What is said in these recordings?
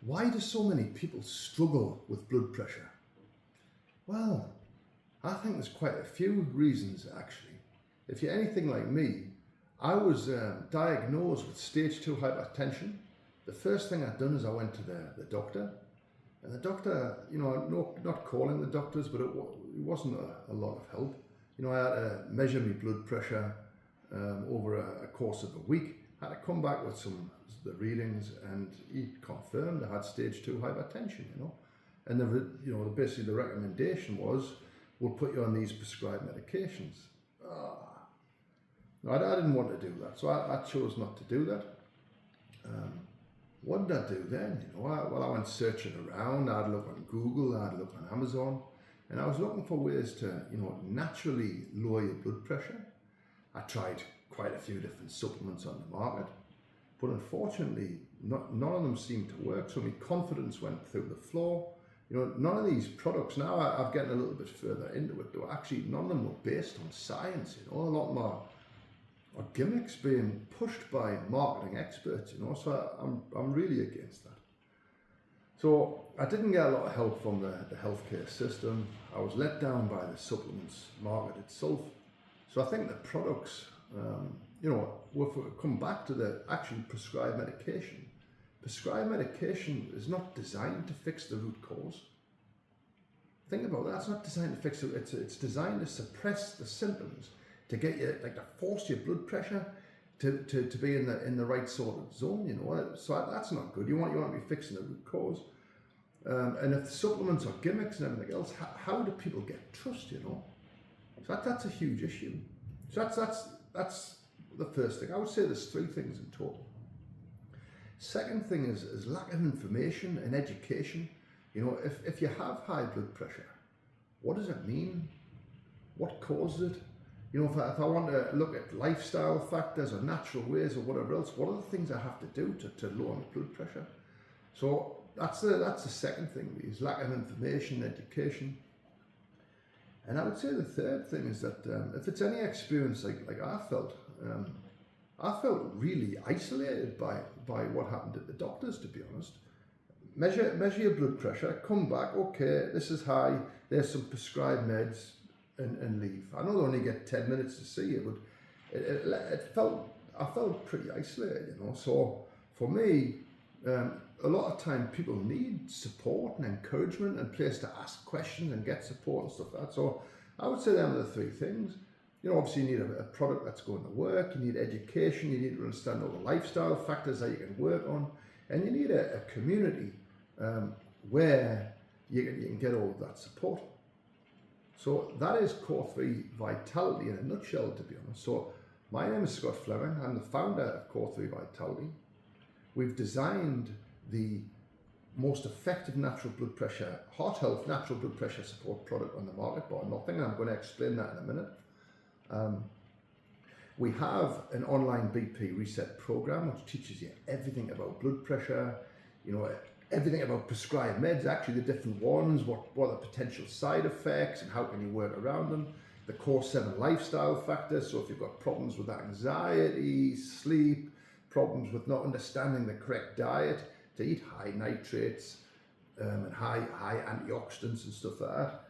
Why do so many people struggle with blood pressure? Well, I think there's quite a few reasons actually. If you're anything like me, I was diagnosed with stage 2 hypertension. The first thing I'd done is I went to the doctor, and the doctor, not calling the doctors, but it wasn't a lot of help. I had to measure my blood pressure over a course of a week. I had to come back with the readings, and he confirmed I had stage 2 hypertension. And basically the recommendation was, we'll put you on these prescribed medications. No, I didn't want to do that, so I chose not to do that. What did I do then? I went searching around. I'd look on Google, I'd look on Amazon, and I was looking for ways to, naturally lower your blood pressure. I tried quite a few different supplements on the market, but unfortunately, none of them seemed to work. So my confidence went through the floor. None of these products, now I'm getting a little bit further into it, though, actually none of them were based on science. A lot more are gimmicks being pushed by marketing experts. So I'm really against that. So I didn't get a lot of help from the healthcare system. I was let down by the supplements market itself. So I think the products, if we come back to the actual prescribed medication, prescribed medication is not designed to fix the root cause. Think about that. It's not designed to fix it. It's designed to suppress the symptoms, to get you, to force your blood pressure to be in the right sort of zone. So that's not good. You want to be fixing the root cause. And if the supplements are gimmicks and everything else, how do people get trust? So that's a huge issue. So that's the first thing. I would say there's 3 things in total. Second thing is lack of information and education. If you have high blood pressure, what does it mean? What causes it? If I want to look at lifestyle factors or natural ways or whatever else, what are the things I have to do to lower my blood pressure? So that's the second thing, is lack of information, education. And I would say the third thing is that if it's any experience like I felt really isolated by what happened at the doctors, to be honest. Measure your blood pressure, come back, okay, this is high, there's some prescribed meds, and leave. I know they only get 10 minutes to see you, but I felt pretty isolated, So for me, a lot of time people need support and encouragement and place to ask questions and get support and stuff like that. So I would say them are the 3 things. Obviously you need a product that's going to work, you need education, you need to understand all the lifestyle factors that you can work on, and you need a community where you can get all of that support. So that is Core 3 Vitality in a nutshell, to be honest. So my name is Scott Fleming. I'm the founder of Core 3 Vitality. We've designed the most effective natural blood pressure, heart health natural blood pressure support product on the market, but nothing. I'm going to explain that in a minute. We have an online BP reset program which teaches you everything about blood pressure, everything about prescribed meds, actually the different ones, what are the potential side effects and how can you work around them. The core 7 lifestyle factors, so if you've got problems with anxiety, sleep, problems with not understanding the correct diet, to eat high nitrates and high antioxidants and stuff like that.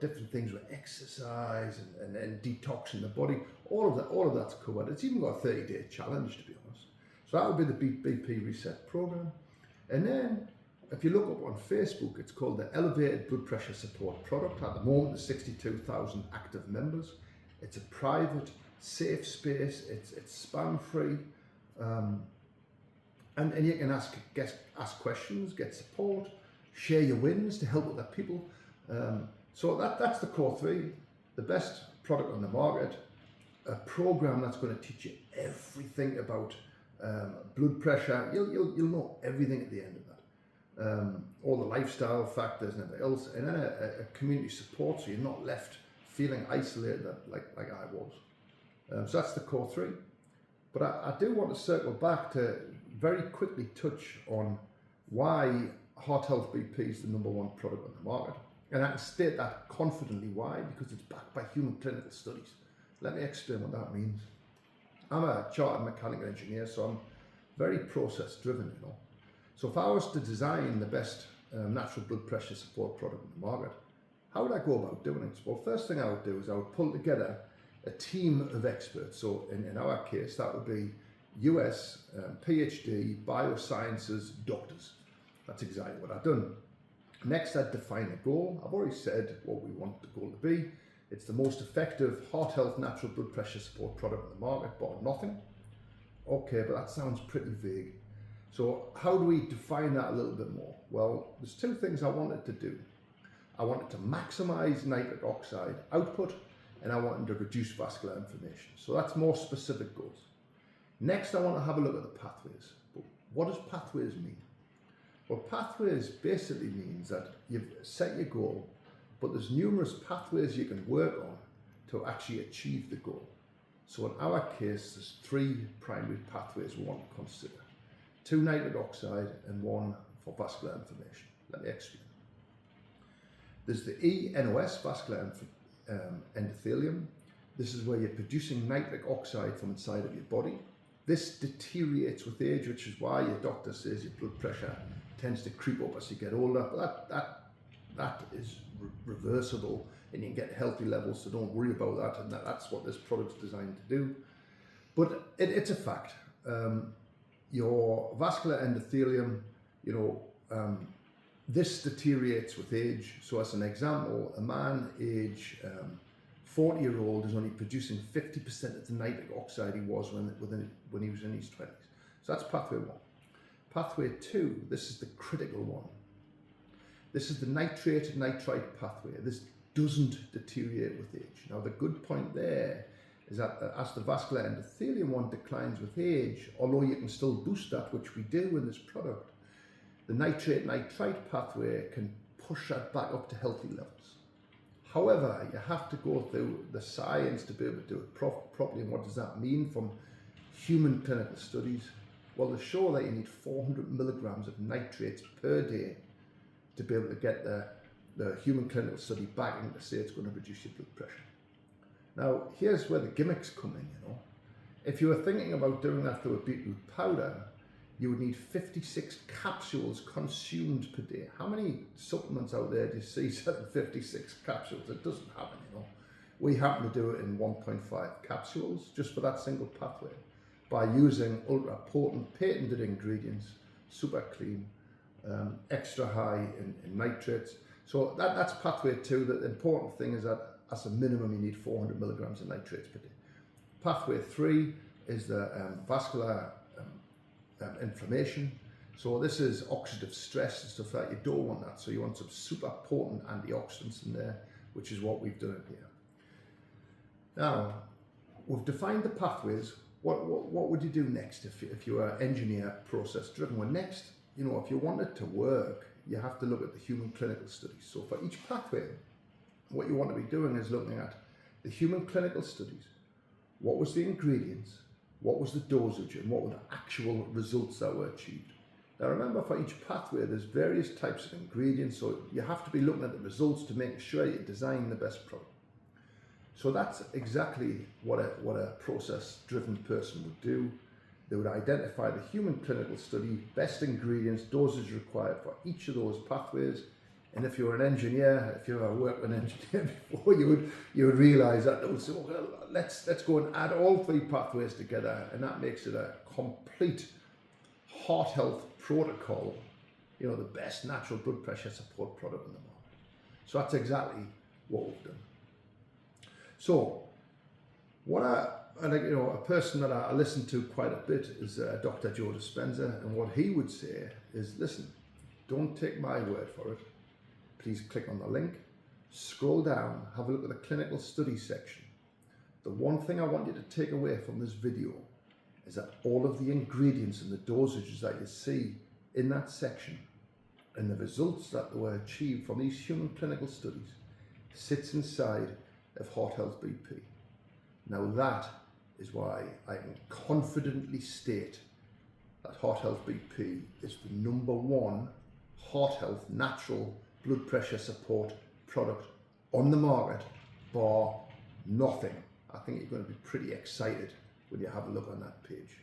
Different things with exercise and detoxing the body. All of that's covered. It's even got a 30-day challenge, to be honest. So that would be the BP Reset program. And then, if you look up on Facebook, it's called the Elevated Blood Pressure Support Product. At the moment, there's 62,000 active members. It's a private, safe space. It's spam-free. And you can ask questions, get support, share your wins to help other people. So that's the Core 3, the best product on the market, a program that's going to teach you everything about blood pressure. You'll know everything at the end of that, all the lifestyle factors and everything else, and then a community support, so you're not left feeling isolated like I was. So that's the Core 3. But I do want to circle back to very quickly touch on why Heart Health BP is the #1 product on the market. And I can state that confidently. Why? Because it's backed by human clinical studies. Let me explain what that means. I'm a chartered mechanical engineer, so I'm very process driven, So if I was to design the best natural blood pressure support product in the market, how would I go about doing it? Well, first thing I would do is I would pull together a team of experts. So in our case, that would be US PhD biosciences doctors. That's exactly what I've done. Next, I'd define a goal. I've already said what we want the goal to be. It's the most effective heart health natural blood pressure support product in the market, bar nothing. Okay, but that sounds pretty vague. So how do we define that a little bit more? Well, there's two things I wanted to do. I wanted to maximize nitric oxide output, and I wanted to reduce vascular inflammation. So that's more specific goals. Next, I want to have a look at the pathways. But what does pathways mean? Well, pathways basically means that you've set your goal, but there's numerous pathways you can work on to actually achieve the goal. So in our case, there's three primary pathways we want to consider. 2 nitric oxide and 1 for vascular inflammation. Let me explain. There's the eNOS, vascular endothelium. This is where you're producing nitric oxide from inside of your body. This deteriorates with age, which is why your doctor says your blood pressure tends to creep up as you get older. But that is reversible, and you can get healthy levels, so don't worry about that. And that's what this product's designed to do. But it's a fact. Your vascular endothelium, this deteriorates with age. So as an example, a man age 40-year-old is only producing 50% of the nitric oxide he was when he was in his 20s. So that's pathway 1. Pathway 2, this is the critical one. This is the nitrate-nitrite pathway. This doesn't deteriorate with age. Now the good point there is that as the vascular endothelium one declines with age, although you can still boost that, which we do in this product, the nitrate-nitrite pathway can push that back up to healthy levels. However, you have to go through the science to be able to do it properly. And what does that mean from human clinical studies? Well, they show that you need 400 milligrams of nitrates per day to be able to get the human clinical study backing to say it's going to reduce your blood pressure. Now, here's where the gimmicks come in, If you were thinking about doing that through a beetroot powder, you would need 56 capsules consumed per day. How many supplements out there do you see selling 56 capsules? It doesn't happen, We happen to do it in 1.5 capsules just for that single pathway by using ultra potent patented ingredients, super clean, extra high in nitrates. So that's pathway 2. The important thing is that as a minimum you need 400 milligrams of nitrates per day. Pathway 3 is the vascular inflammation. So this is oxidative stress and stuff like that. You don't want that. So you want some super potent antioxidants in there, which is what we've done here. Now, we've defined the pathways. What would you do next if you were engineer process driven? Well, next, if you want it to work, you have to look at the human clinical studies. So for each pathway, what you want to be doing is looking at the human clinical studies. What was the ingredients? What was the dosage? And what were the actual results that were achieved? Now remember, for each pathway, there's various types of ingredients. So you have to be looking at the results to make sure you design the best product. So that's exactly what a process-driven person would do. They would identify the human clinical study, best ingredients, dosage required for each of those pathways. And if you're an engineer, if you've ever worked with an engineer before, you would realise that they would say, well, let's go and add all 3 pathways together, and that makes it a complete heart health protocol, the best natural blood pressure support product in the market. So that's exactly what we've done. So a person that I listen to quite a bit is Dr. Joe Dispenza, and what he would say is, listen, don't take my word for it. Please click on the link, scroll down, have a look at the clinical study section. The one thing I want you to take away from this video is that all of the ingredients and the dosages that you see in that section and the results that were achieved from these human clinical studies sits inside of Heart Health BP. Now that is why I can confidently state that Heart Health BP is the #1 heart health natural blood pressure support product on the market, bar nothing. I think you're going to be pretty excited when you have a look on that page.